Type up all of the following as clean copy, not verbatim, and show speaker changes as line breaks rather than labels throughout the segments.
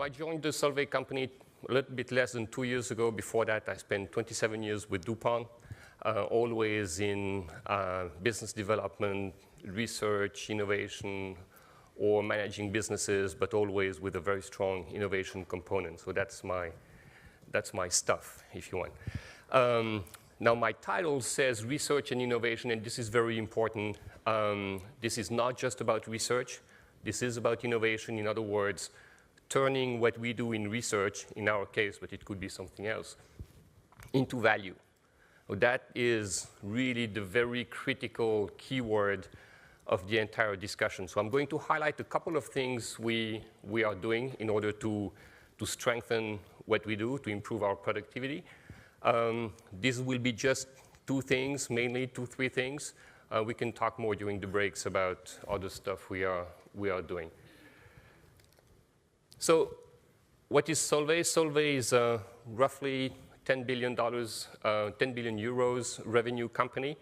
I joined the Solvay company a little bit less than 2 years ago. Before that, I spent 27 years with DuPont, always in business development, research, innovation, or managing businesses, but always with a very strong innovation component. So that's my stuff, if you want. Now, my title says research and innovation, and this is very important. This is not just about research. This is about innovation. In other words, turning what we do in research, in our case, but it could be something else, into value. That is really the very critical keyword of the entire discussion. So I'm going to highlight a couple of things we are doing in order to strengthen what we do, to improve our productivity. This will be just 2 things, mainly 2-3 things. We can talk more during the breaks about other stuff we are doing. So what is Solvay? Solvay is roughly $10 billion euros revenue company,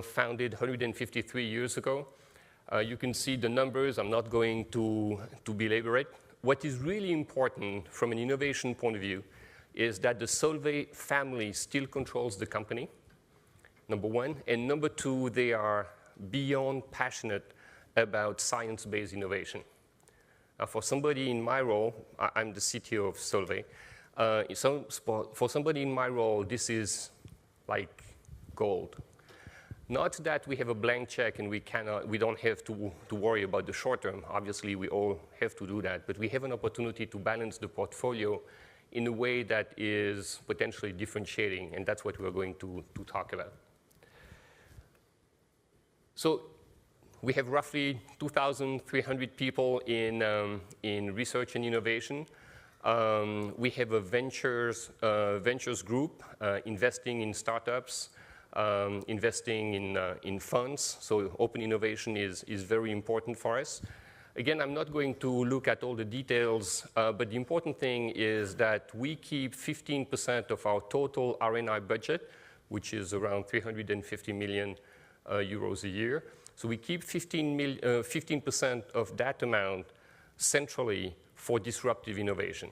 founded 153 years ago. You can see the numbers. I'm not going to belabor it. What is really important from an innovation point of view is that the Solvay family still controls the company, number one. And number 2, they are beyond passionate about science-based innovation. Now, for somebody in my role, I'm the CTO of Solvay. For somebody in my role, this is like gold. Not that we have a blank check and we don't have to worry about the short term. Obviously, we all have to do that. But we have an opportunity to balance the portfolio in a way that is potentially differentiating, and that's what we're going to talk about. So we have roughly 2,300 people in research and innovation. We have a ventures group investing in startups, investing in funds. So open innovation is very important for us. Again, I'm not going to look at all the details, but the important thing is that we keep 15% of our total R&I budget, which is around 350 million euros a year. So we keep 15% of that amount centrally for disruptive innovation.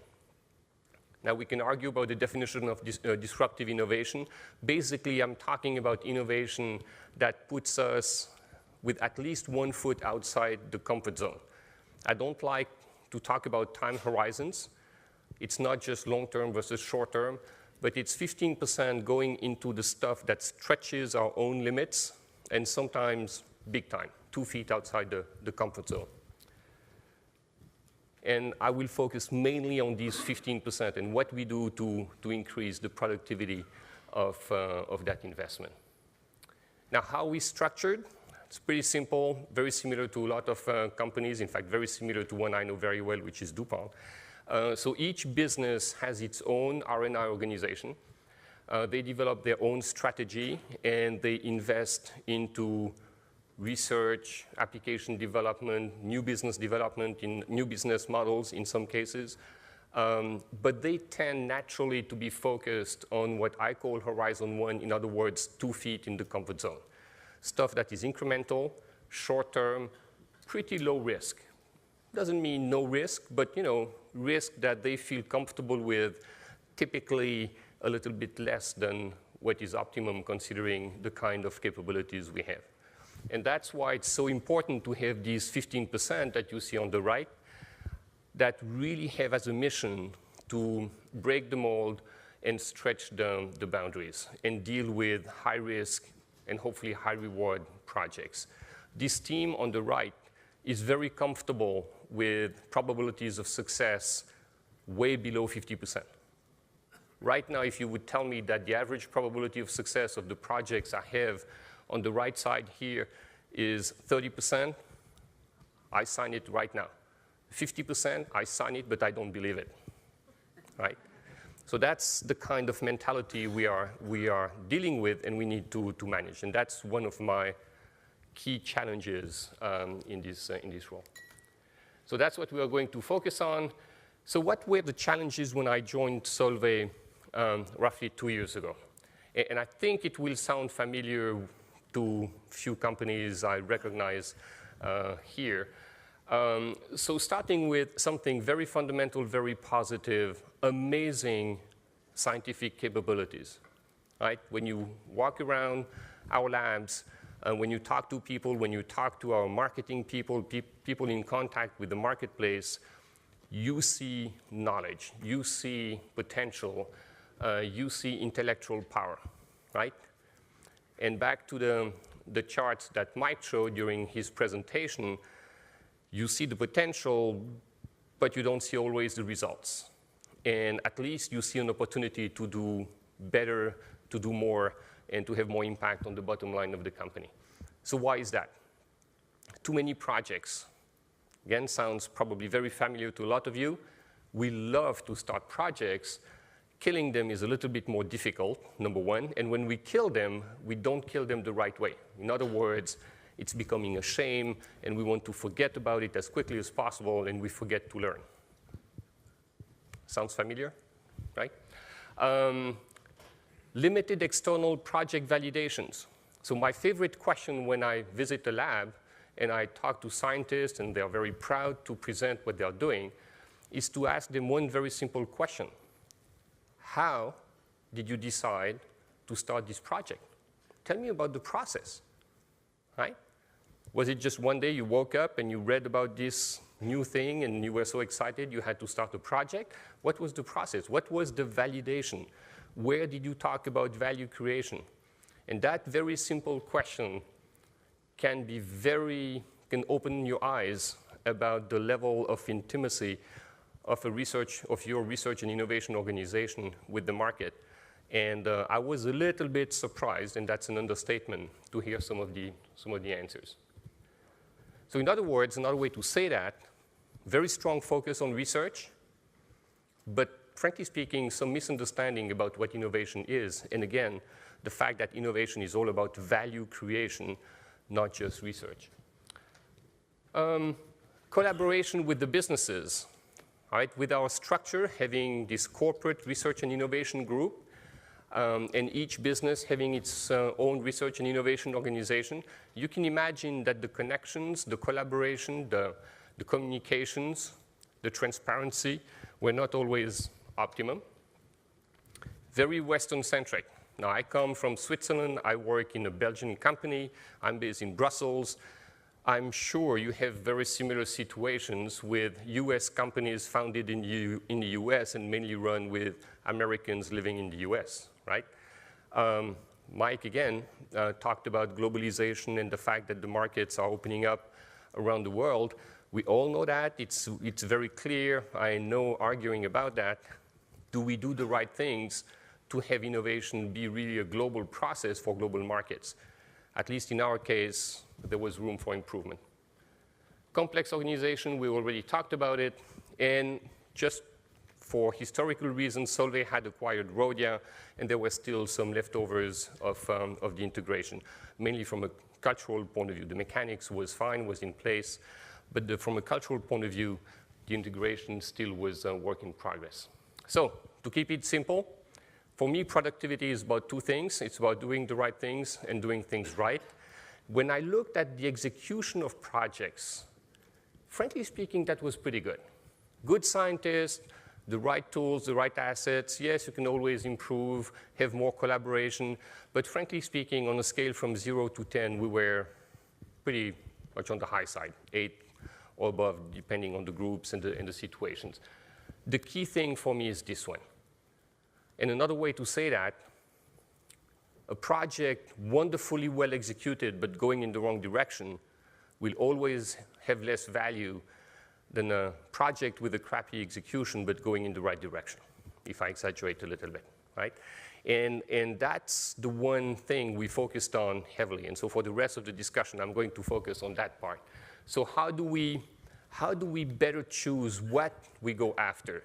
Now, we can argue about the definition of disruptive innovation. Basically, I'm talking about innovation that puts us with at least 1 foot outside the comfort zone. I don't like to talk about time horizons. It's not just long-term versus short-term, but it's 15% going into the stuff that stretches our own limits, and sometimes big time, 2 feet outside the comfort zone. And I will focus mainly on these 15% and what we do to increase the productivity of that investment. Now, how we structured? It's pretty simple, very similar to a lot of companies, in fact, very similar to one I know very well, which is DuPont. So each business has its own R&I organization. They develop their own strategy, and they invest into research, application development, new business development, in new business models in some cases. But they tend naturally to be focused on what I call Horizon 1, in other words, 2 feet in the comfort zone. Stuff that is incremental, short-term, pretty low risk. Doesn't mean no risk, but risk that they feel comfortable with, typically a little bit less than what is optimum considering the kind of capabilities we have. And that's why it's so important to have these 15% that you see on the right that really have as a mission to break the mold and stretch the boundaries and deal with high risk and hopefully high reward projects. This team on the right is very comfortable with probabilities of success way below 50%. Right now, if you would tell me that the average probability of success of the projects I have on the right side here is 30%, I sign it right now. 50%, I sign it, but I don't believe it, right? So that's the kind of mentality we are dealing with and we need to manage. And that's one of my key challenges in this role. So that's what we are going to focus on. So what were the challenges when I joined Solvay roughly 2 years ago? And I think it will sound familiar to few companies I recognize here. So starting with something very fundamental, very positive, amazing scientific capabilities, right? When you walk around our labs, when you talk to people, when you talk to our marketing people, people in contact with the marketplace, you see knowledge, you see potential, you see intellectual power, right? And back to the charts that Mike showed during his presentation, you see the potential, but you don't see always the results. And at least you see an opportunity to do better, to do more, and to have more impact on the bottom line of the company. So why is that? Too many projects. Again, sounds probably very familiar to a lot of you. We love to start projects. Killing them is a little bit more difficult, number one. And when we kill them, we don't kill them the right way. In other words, it's becoming a shame, and we want to forget about it as quickly as possible, and we forget to learn. Sounds familiar, right? Limited external project validations. So my favorite question when I visit a lab and I talk to scientists and they're very proud to present what they're doing is to ask them one very simple question. How did you decide to start this project? Tell me about the process, right? Was it just one day you woke up and you read about this new thing and you were so excited you had to start a project? What was the process? What was the validation? Where did you talk about value creation? And that very simple question can open your eyes about the level of intimacy of your research and innovation organization with the market. And I was a little bit surprised, and that's an understatement, to hear some of the answers. So in other words, another way to say that, very strong focus on research, but frankly speaking, some misunderstanding about what innovation is. And again, the fact that innovation is all about value creation, not just research. Collaboration with the businesses, right? With our structure, having this corporate research and innovation group, and each business having its own research and innovation organization, you can imagine that the connections, the collaboration, the communications, the transparency were not always optimum. Very Western-centric. Now, I come from Switzerland. I work in a Belgian company. I'm based in Brussels. I'm sure you have very similar situations with US companies founded in the US and mainly run with Americans living in the US, right? Mike, again, talked about globalization and the fact that the markets are opening up around the world. We all know that. It's very clear. I know arguing about that. Do we do the right things to have innovation be really a global process for global markets? At least in our case, there was room for improvement. Complex organization, we already talked about it. And just for historical reasons, Solvay had acquired Rhodia, and there were still some leftovers of the integration, mainly from a cultural point of view. The mechanics was fine, was in place, but from a cultural point of view, the integration still was a work in progress. So to keep it simple, for me, productivity is about two things. It's about doing the right things and doing things right. When I looked at the execution of projects, frankly speaking, that was pretty good. Good scientists, the right tools, the right assets. Yes, you can always improve, have more collaboration. But frankly speaking, on a scale from 0 to 10, we were pretty much on the high side, 8 or above, depending on the groups and the situations. The key thing for me is this one. And another way to say that, a project wonderfully well executed but going in the wrong direction will always have less value than a project with a crappy execution but going in the right direction, if I exaggerate a little bit, right? And that's the one thing we focused on heavily. And so for the rest of the discussion, I'm going to focus on that part. So how do we better choose what we go after?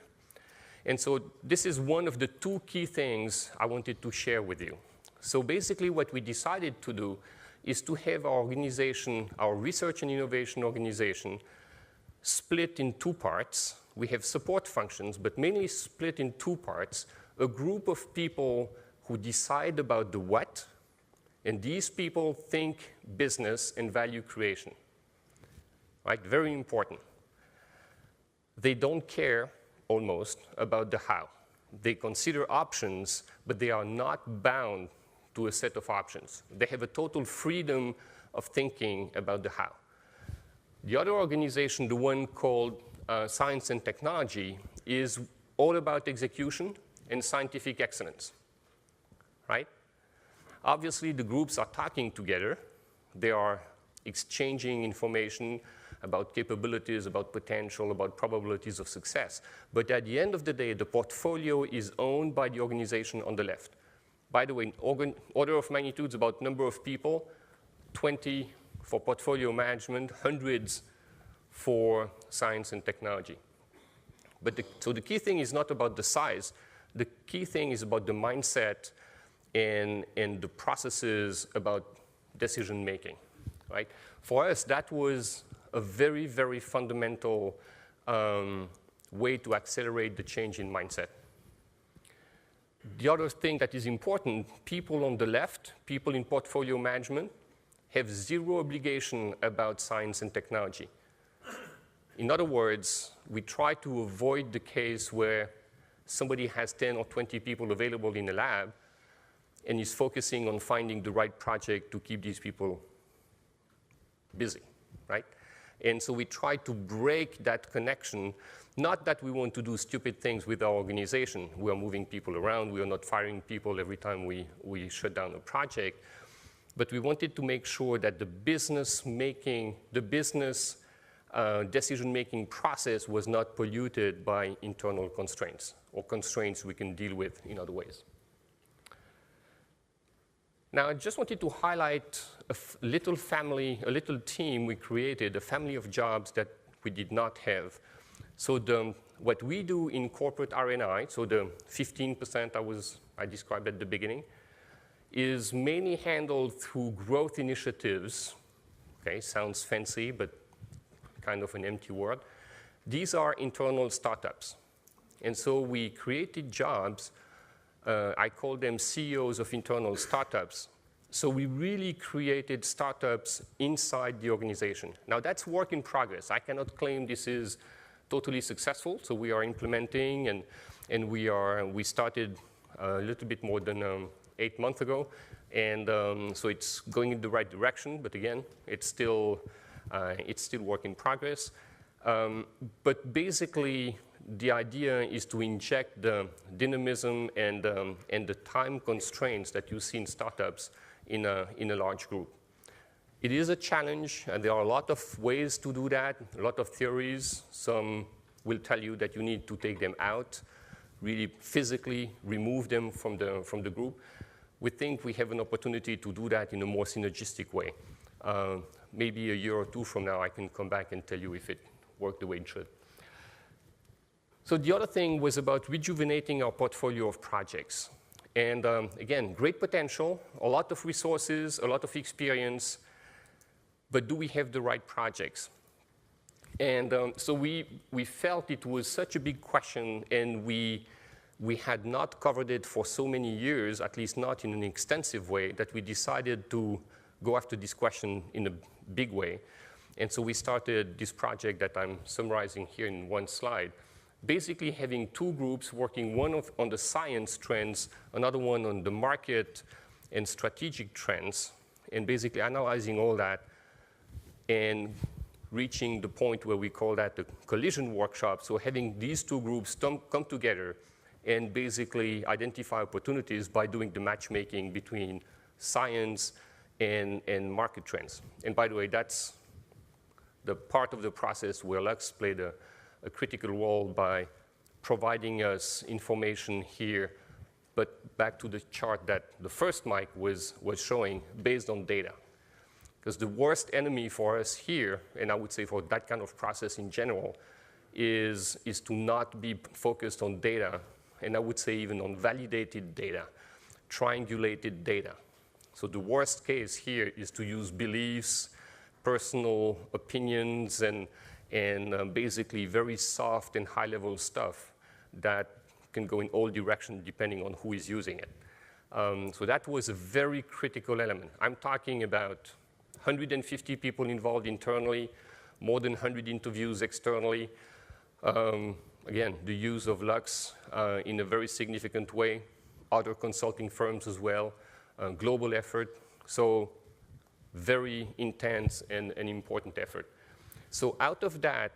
And so this is one of the two key things I wanted to share with you. So basically what we decided to do is to have our organization, our research and innovation organization, split in two parts. We have support functions, but mainly split in two parts. A group of people who decide about the what, and these people think business and value creation. right? Very important. They don't care, almost, about the how. They consider options, but they are not bound to a set of options. They have a total freedom of thinking about the how. The other organization, the one called Science and Technology, is all about execution and scientific excellence, right? Obviously, the groups are talking together. They are exchanging information about capabilities, about potential, about probabilities of success. But at the end of the day, the portfolio is owned by the organization on the left. By the way, order of magnitude is about number of people, 20 for portfolio management, hundreds for science and technology. But so the key thing is not about the size. The key thing is about the mindset and the processes about decision making, right? For us, that was a very, very fundamental way to accelerate the change in mindset. The other thing that is important, people on the left, people in portfolio management, have zero obligation about science and technology. In other words, we try to avoid the case where somebody has 10 or 20 people available in a lab and is focusing on finding the right project to keep these people busy, right? And so we try to break that connection. Not that we want to do stupid things with our organization. We are moving people around. We are not firing people every time we shut down a project. But we wanted to make sure that the business decision-making process was not polluted by internal constraints or constraints we can deal with in other ways. Now, I just wanted to highlight a little team we created, a family of jobs that we did not have. So what we do in corporate R&I, so the 15% I described at the beginning, is mainly handled through growth initiatives. Okay, sounds fancy, but kind of an empty word. These are internal startups. And so we created jobs. I call them CEOs of internal startups. So we really created startups inside the organization. Now, that's work in progress. I cannot claim this is totally successful. So we are implementing, and we started a little bit more than 8 months ago. And so it's going in the right direction. But again, it's still work in progress. But basically, the idea is to inject the dynamism and the time constraints that you see in startups in a large group. It is a challenge, and there are a lot of ways to do that, a lot of theories. Some will tell you that you need to take them out, really physically remove them from the group. We think we have an opportunity to do that in a more synergistic way. Maybe a year or two from now, I can come back and tell you if it worked the way it should. So the other thing was about rejuvenating our portfolio of projects. And again, great potential, a lot of resources, a lot of experience, but do we have the right projects? And so we felt it was such a big question, and we had not covered it for so many years, at least not in an extensive way, that we decided to go after this question in a big way. And so we started this project that I'm summarizing here in one slide, basically having two groups working, one on the science trends, another one on the market and strategic trends, and basically analyzing all that and reaching the point where we call that the collision workshop. So having these two groups come together and basically identify opportunities by doing the matchmaking between science and market trends. And by the way, that's the part of the process where Lux played a critical role by providing us information here, but back to the chart that the first mic was showing, based on data. Because the worst enemy for us here, and I would say for that kind of process in general, is to not be focused on data, and I would say even on validated data, triangulated data. So the worst case here is to use beliefs, personal opinions, and basically very soft and high-level stuff that can go in all directions depending on who is using it. So that was a very critical element. I'm talking about 150 people involved internally, more than 100 interviews externally. Again, the use of Lux in a very significant way, other consulting firms as well, global effort. So very intense and an important effort. So out of that,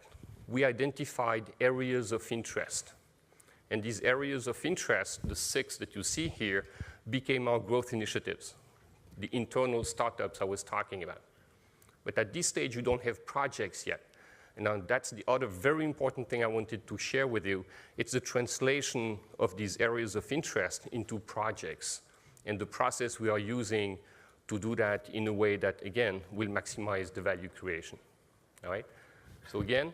we identified areas of interest. And these areas of interest, the 6 that you see here, became our growth initiatives, the internal startups I was talking about. But at this stage, you don't have projects yet. And now that's the other very important thing I wanted to share with you. It's the translation of these areas of interest into projects and the process we are using to do that in a way that, again, will maximize the value creation. All right? So again,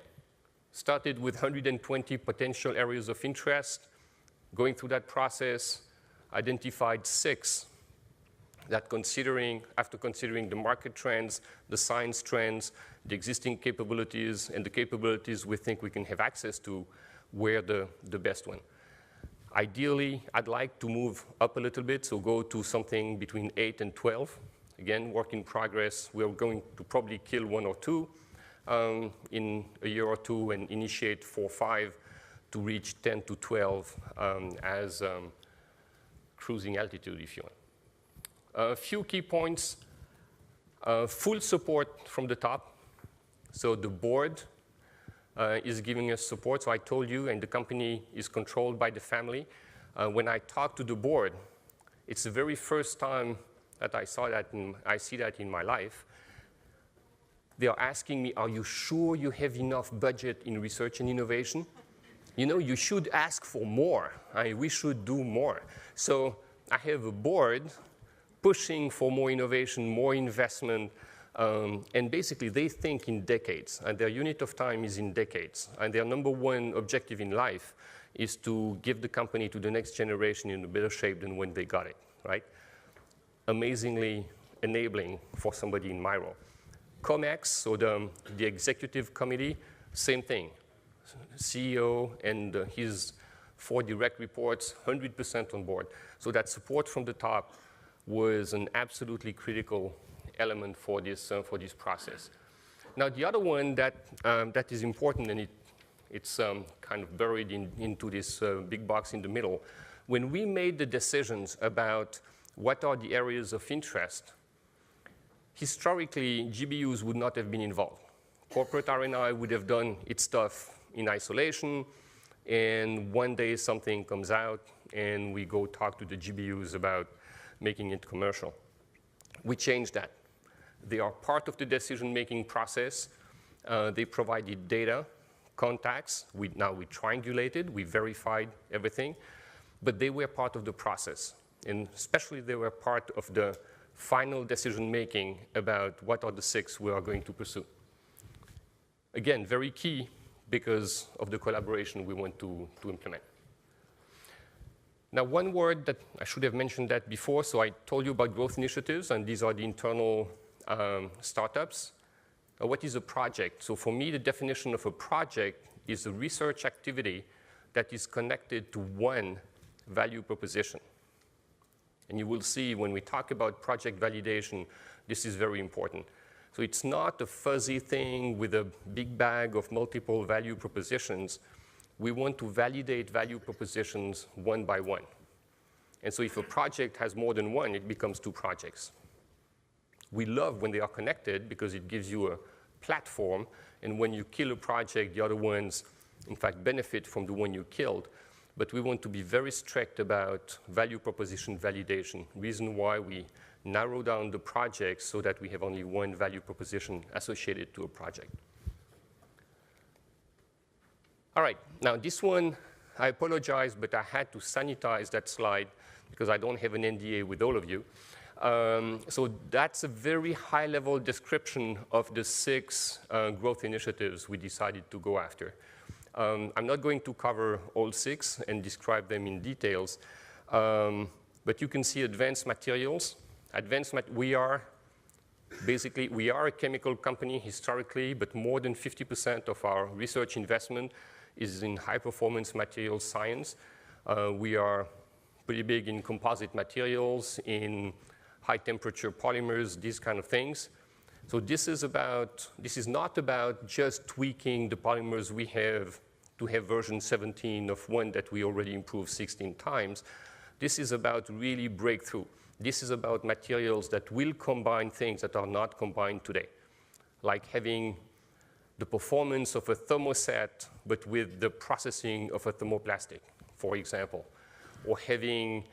started with 120 potential areas of interest, going through that process, identified 6 that after considering the market trends, the science trends, the existing capabilities, and the capabilities we think we can have access to, were the best one. Ideally, I'd like to move up a little bit, so go to something between 8 and 12. Again, work in progress. We're going to probably kill 1 or 2 in a year or 2 and initiate 4 or 5 to reach 10 to 12 as cruising altitude, if you want. A few key points. Full support from the top. So the board is giving us support. So I told you, and the company is controlled by the family. When I talk to the board, it's the very first time that I see that in my life. They are asking me, are you sure you have enough budget in research and innovation? You know, you should ask for more. We should do more. So I have a board pushing for more innovation, more investment, and basically they think in decades, and their unit of time is in decades. And their number one objective in life is to give the company to the next generation in a better shape than when they got it, right? Amazingly enabling for somebody in my role. COMEX, so the executive committee, same thing. CEO and his 4 direct reports, 100% on board. So that support from the top was an absolutely critical element for this process. Now, the other one that is important, and it's kind of buried into this big box in the middle, when we made the decisions about what are the areas of interest, historically, GBUs would not have been involved. Corporate R&I would have done its stuff in isolation, and one day something comes out, and we go talk to the GBUs about making it commercial. We changed that. They are part of the decision-making process. They provided data, contacts. Now we triangulated, we verified everything, but they were part of the process. And especially they were part of the final decision-making about what are the 6 we are going to pursue. Again, very key because of the collaboration we want to implement. Now, one word that I should have mentioned that before, so I told you about growth initiatives, and these are the internal startups. What is a project? So for me, the definition of a project is a research activity that is connected to one value proposition. And you will see when we talk about project validation, this is very important. So it's not a fuzzy thing with a big bag of multiple value propositions. We want to validate value propositions one by one. And so if a project has more than one, it becomes 2 projects. We love when they are connected because it gives you a platform, and when you kill a project, the other ones, in fact, benefit from the one you killed. But we want to be very strict about value proposition validation, reason why we narrow down the projects so that we have only one value proposition associated to a project. All right, now this one, I apologize, but I had to sanitize that slide because I don't have an NDA with all of you. So that's a very high-level description of the 6 growth initiatives we decided to go after. I'm not going to cover all 6 and describe them in details, but you can see advanced materials. We are a chemical company historically, but more than 50% of our research investment is in high-performance materials science. We are pretty big in composite materials, in high-temperature polymers, these kind of things. So this is not about just tweaking the polymers we have to have version 17 of one that we already improved 16 times. This is about really breakthrough. This is about materials that will combine things that are not combined today, like having the performance of a thermoset, but with the processing of a thermoplastic, for example, or having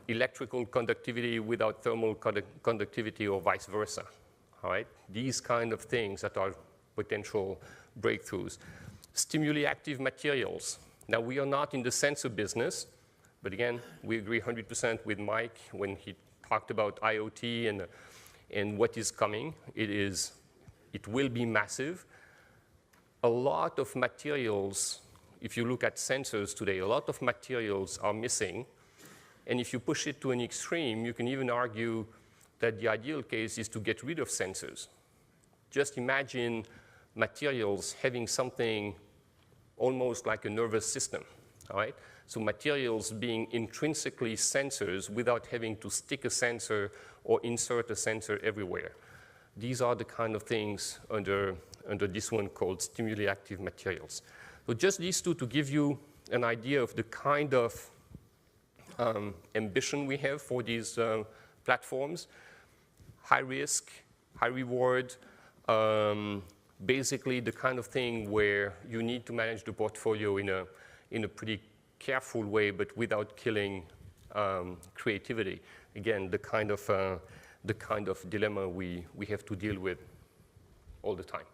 electrical conductivity without thermal conductivity or vice versa, all right? These kind of things that are potential breakthroughs. Stimuli active materials. Now, we are not in the sensor business, but again, we agree 100% with Mike when he talked about IoT and what is coming. It will be massive. A lot of materials, if you look at sensors today, a lot of materials are missing. And if you push it to an extreme, you can even argue that the ideal case is to get rid of sensors. Just imagine materials having something almost like a nervous system, all right? So materials being intrinsically sensors without having to stick a sensor or insert a sensor everywhere. These are the kind of things under this one called stimuli active materials. So just these two to give you an idea of the kind of ambition we have for these platforms. High risk, high reward, basically the kind of thing where you need to manage the portfolio in a pretty careful way, but without killing creativity. Again, the kind of dilemma we have to deal with all the time.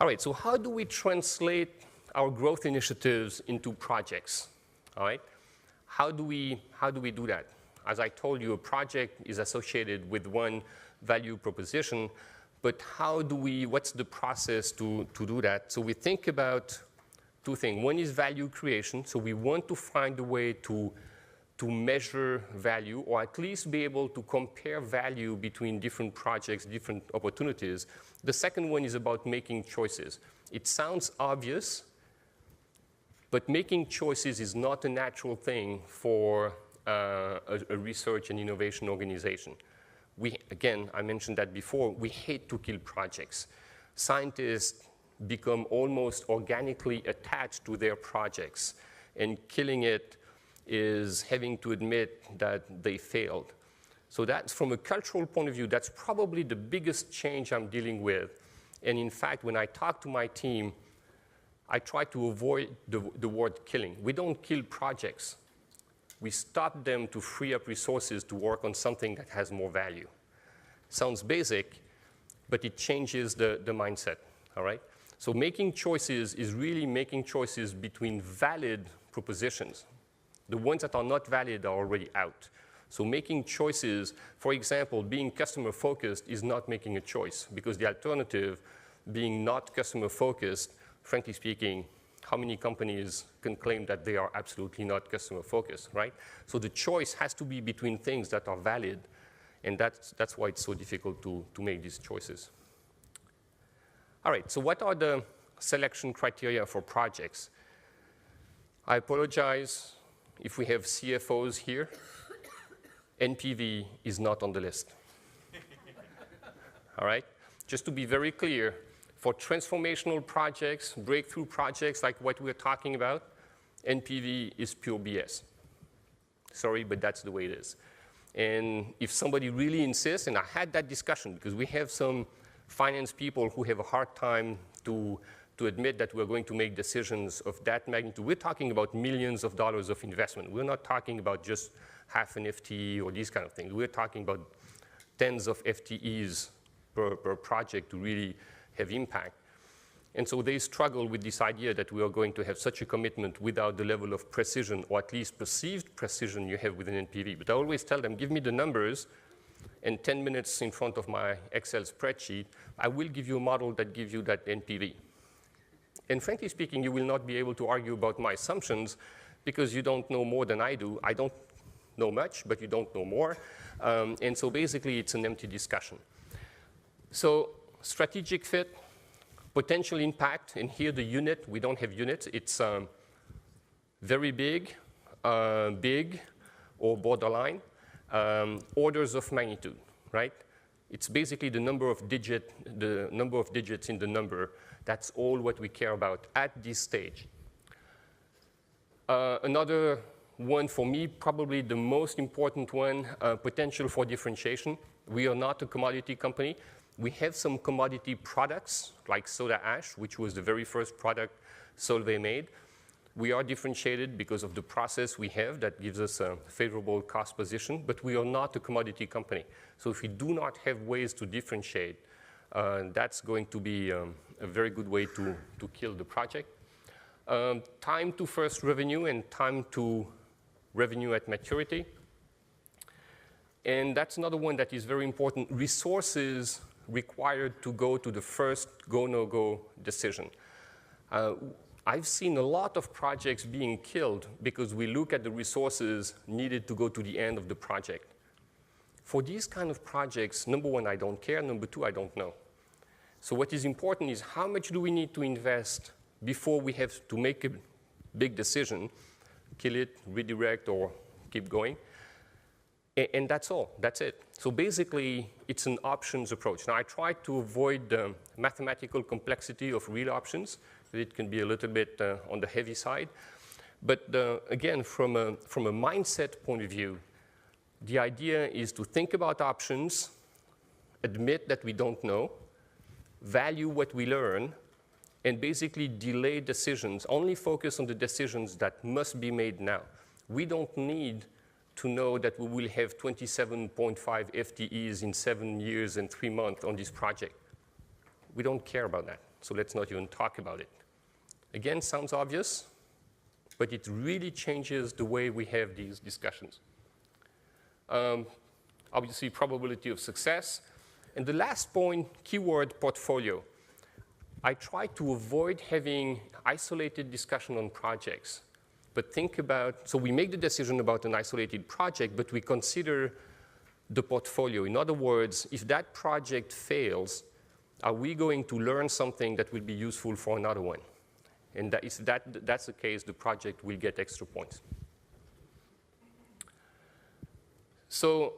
All right, so how do we translate our growth initiatives into projects? All right, how do we do that? As I told you, a project is associated with one value proposition, but what's the process to do that? So we think about two things. One is value creation. So we want to find a way to measure value, or at least be able to compare value between different projects, different opportunities. The second one is about making choices. It sounds obvious, but making choices is not a natural thing for a research and innovation organization. Again, I mentioned that before, we hate to kill projects. Scientists become almost organically attached to their projects, and killing it is having to admit that they failed. So that's, from a cultural point of view, that's probably the biggest change I'm dealing with. And in fact, when I talk to my team, I try to avoid the word killing. We don't kill projects. We stop them to free up resources to work on something that has more value. Sounds basic, but it changes the mindset, all right? So making choices is really making choices between valid propositions. The ones that are not valid are already out. So making choices, for example, being customer-focused is not making a choice, because the alternative, being not customer-focused, frankly speaking, how many companies can claim that they are absolutely not customer-focused, right? So the choice has to be between things that are valid, and that's why it's so difficult to make these choices. All right, so what are the selection criteria for projects? I apologize if we have CFOs here. NPV is not on the list. All right? Just to be very clear, for transformational projects, breakthrough projects like what we're talking about, NPV is pure BS. Sorry, but that's the way it is. And if somebody really insists, and I had that discussion, because we have some finance people who have a hard time to admit that we're going to make decisions of that magnitude. We're talking about millions of dollars of investment. We're not talking about just half an FTE or these kind of things. We're talking about tens of FTEs per project to really have impact. And so they struggle with this idea that we are going to have such a commitment without the level of precision, or at least perceived precision you have with an NPV. But I always tell them, give me the numbers, and 10 minutes in front of my Excel spreadsheet, I will give you a model that gives you that NPV. And frankly speaking, you will not be able to argue about my assumptions, because you don't know more than I do. I don't know much, but you don't know more. And so basically, it's an empty discussion. So strategic fit, potential impact, and here the unit, we don't have units. It's very big, big, or borderline. orders of magnitude, right? It's basically the number of digits in the number. That's all what we care about at this stage. Another one for me, probably the most important one, potential for differentiation. We are not a commodity company. We have some commodity products like soda ash, which was the very first product Solvay made. We are differentiated because of the process we have that gives us a favorable cost position, but we are not a commodity company. So if we do not have ways to differentiate, that's going to be a very good way to kill the project. Time to first revenue and time to revenue at maturity. And that's another one that is very important. Resources required to go to the first go, no-go decision. I've seen a lot of projects being killed because we look at the resources needed to go to the end of the project. For these kind of projects, number one, I don't care. Number two, I don't know. So what is important is how much do we need to invest before we have to make a big decision, kill it, redirect, or keep going. And that's all. That's it. So basically, it's an options approach. Now, I try to avoid the mathematical complexity of real options. It can be a little bit on the heavy side. But again, from a mindset point of view, the idea is to think about options, admit that we don't know, value what we learn, and basically delay decisions, only focus on the decisions that must be made now. We don't need to know that we will have 27.5 FTEs in 7 years and 3 months on this project. We don't care about that, so let's not even talk about it. Again, sounds obvious, but it really changes the way we have these discussions. Obviously, probability of success. And the last point, keyword portfolio. I try to avoid having isolated discussion on projects. But think about, so we make the decision about an isolated project, but we consider the portfolio. In other words, if that project fails, are we going to learn something that will be useful for another one? And if that's the case, the project will get extra points. So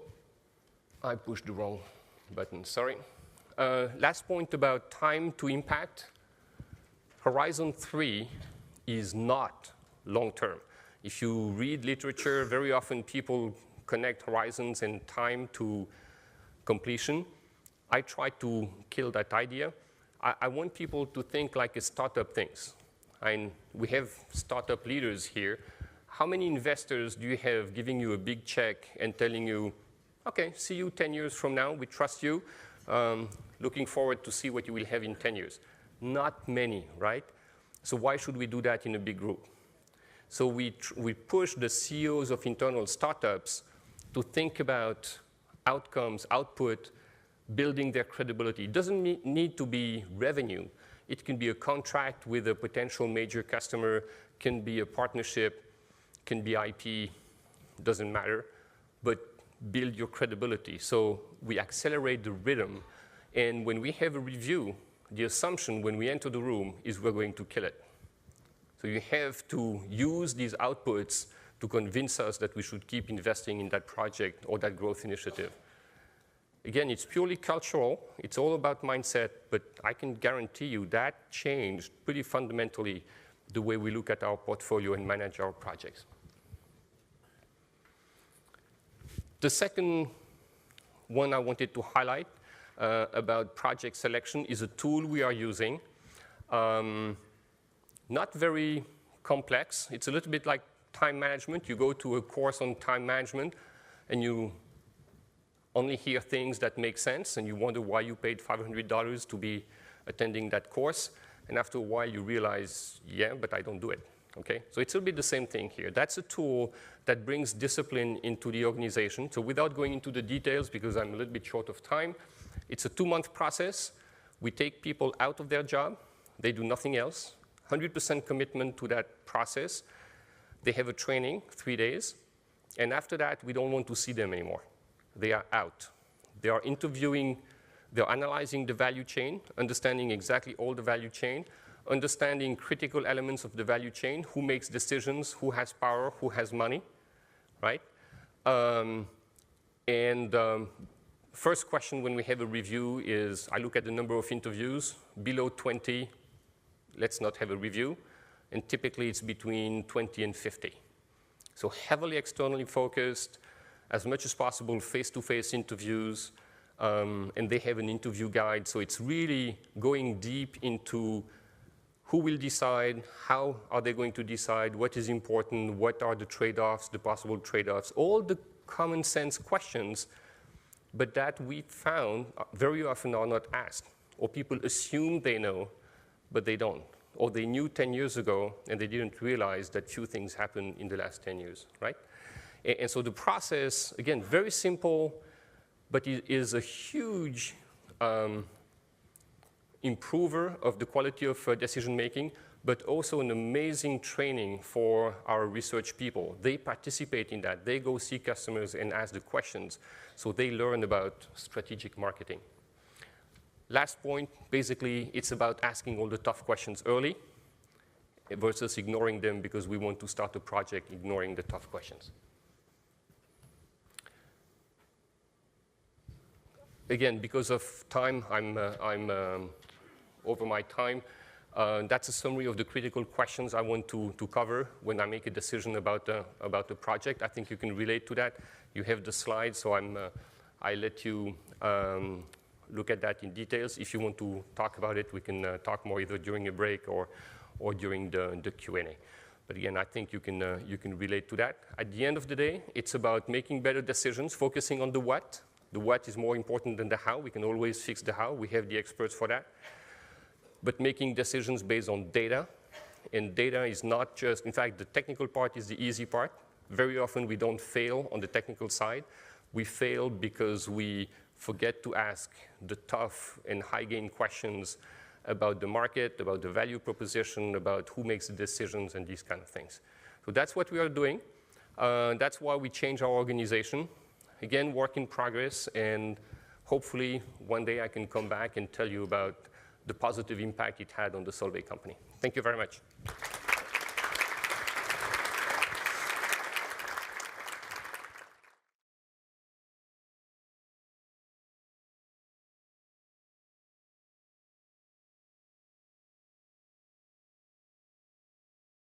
I pushed the wrong button, sorry. Last point about time to impact. Horizon 3 is not long-term. If you read literature, very often people connect horizons and time to completion. I try to kill that idea. I want people to think like a startup thinks. And we have startup leaders here. How many investors do you have giving you a big check and telling you, okay, see you 10 years from now, we trust you, looking forward to see what you will have in 10 years? Not many, right? So why should we do that in a big group? So we push the CEOs of internal startups to think about outcomes, output, building their credibility. It doesn't need to be revenue. It can be a contract with a potential major customer, can be a partnership, can be IP, doesn't matter, but build your credibility. So we accelerate the rhythm, and when we have a review, the assumption when we enter the room is we're going to kill it. So you have to use these outputs to convince us that we should keep investing in that project or that growth initiative. Again, it's purely cultural. It's all about mindset, but I can guarantee you that changed pretty fundamentally the way we look at our portfolio and manage our projects. The second one I wanted to highlight about project selection is a tool we are using. Not very complex. It's a little bit like time management. You go to a course on time management, and you only hear things that make sense, and you wonder why you paid $500 to be attending that course. And after a while, you realize, yeah, but I don't do it. Okay? So it's a bit the same thing here. That's a tool that brings discipline into the organization. So without going into the details, because I'm a little bit short of time, it's a 2-month process. We take people out of their job. They do nothing else. 100% commitment to that process. They have a training, 3 days. And after that, we don't want to see them anymore. They are out. They are interviewing, they're analyzing the value chain, understanding exactly all the value chain, understanding critical elements of the value chain, who makes decisions, who has power, who has money, right? And first question when we have a review is, I look at the number of interviews. Below 20, let's not have a review. And typically, it's between 20 and 50. So heavily externally focused, as much as possible, face-to-face interviews. And they have an interview guide. So it's really going deep into who will decide, how are they going to decide, what is important, what are the trade-offs, the possible trade-offs, all the common sense questions, but that we found very often are not asked. Or people assume they know, but they don't. Or they knew 10 years ago, and they didn't realize that few things happened in the last 10 years, right? And so the process, again, very simple, but it is a huge improver of the quality of decision-making, but also an amazing training for our research people. They participate in that. They go see customers and ask the questions, so they learn about strategic marketing. Last point, basically, it's about asking all the tough questions early versus ignoring them because we want to start a project ignoring the tough questions. Again, because of time, I'm over my time. That's a summary of the critical questions I want to cover when I make a decision about the project. I think you can relate to that. You have the slides, so I let you look at that in details. If you want to talk about it, we can talk more either during a break or during the Q&A. But again, I think you can relate to that. At the end of the day, it's about making better decisions, focusing on the what. The what is more important than the how. We can always fix the how. We have the experts for that. But making decisions based on data. And data is not just, in fact, the technical part is the easy part. Very often we don't fail on the technical side. We fail because we forget to ask the tough and high-gain questions about the market, about the value proposition, about who makes the decisions, and these kind of things. So that's what we are doing. That's why we change our organization. Again, work in progress, and hopefully one day I can come back and tell you about the positive impact it had on the Solvay company. Thank you very much.